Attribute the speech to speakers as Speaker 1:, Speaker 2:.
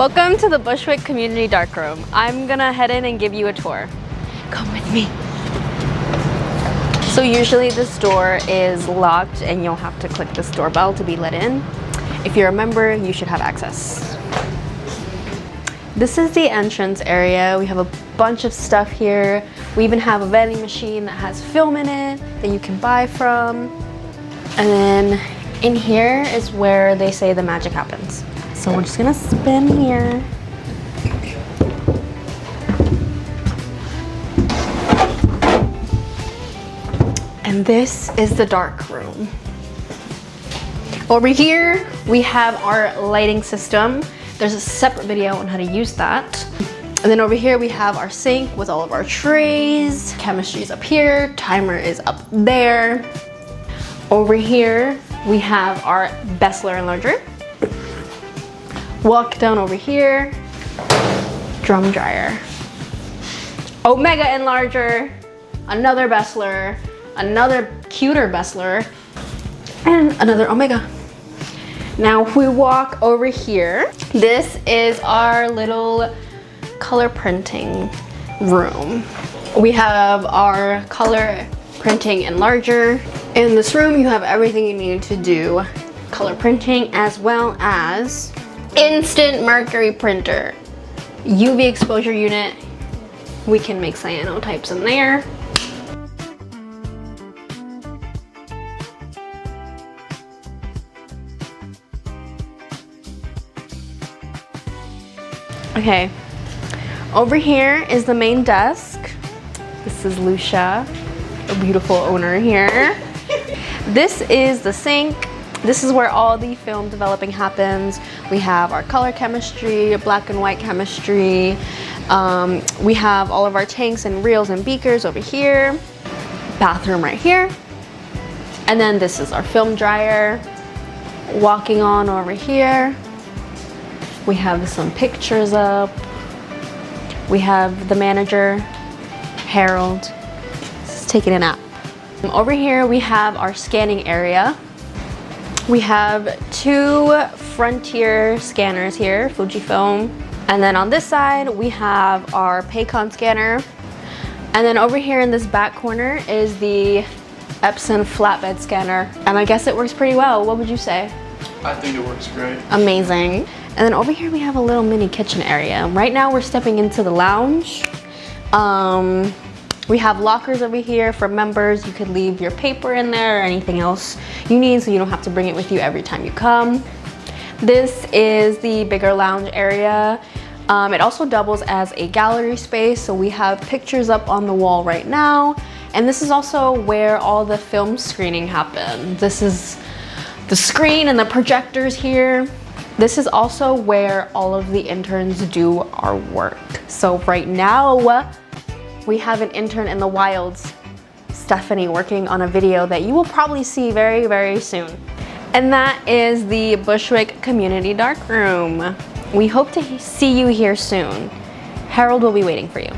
Speaker 1: Welcome to the Bushwick Community Darkroom. I'm gonna head in and give you a tour. Come with me. So usually this door is locked and you'll have to click this doorbell to be let in. If you're a member, you should have access. This is the entrance area. We have a bunch of stuff here. We even have a vending machine that has film in it that you can buy from. And then in here is where they say the magic happens. So we're just gonna spin here. And this is the dark room. Over here, we have our lighting system. There's a separate video on how to use that. And then over here, we have our sink with all of our trays. Chemistry's up here, timer is up there. Over here, we have our Bessler enlarger. Walk down over here, drum dryer. Omega enlarger, another Bessler, another cuter Bessler, and another Omega. Now if we walk over here, this is our little color printing room. We have our color printing enlarger. In this room, you have everything you need to do color printing, as well as instant mercury printer, UV exposure unit. We can make cyanotypes in there. Okay, over here is the main desk. This is Lucia, a beautiful owner here. This is the sink. This is where all the film developing happens. We have our color chemistry, black and white chemistry. We have all of our tanks and reels and beakers over here. Bathroom right here. And then this is our film dryer. Walking on over here. We have some pictures up. We have the manager, Harold, he's taking a nap. Over here we have our scanning area. We have two Frontier scanners here, Fujifilm. And then on this side we have our Paycon scanner. And then over here in this back corner is the Epson flatbed scanner. And I guess it works pretty well. What would you say?
Speaker 2: I think it works great.
Speaker 1: Amazing. And then over here we have a little mini kitchen area. Right now we're stepping into the lounge. We have lockers over here for members. You could leave your paper in there or anything else you need so you don't have to bring it with you every time you come. This is the bigger lounge area. It also doubles as a gallery space, so we have pictures up on the wall right now. And this is also where all the film screening happens. This is the screen and the projectors here. This is also where all of the interns do our work. So right now, we have an intern in the wilds, Stephanie, working on a video that you will probably see very, very soon. And that is the Bushwick Community Darkroom. We hope to see you here soon. Harold will be waiting for you.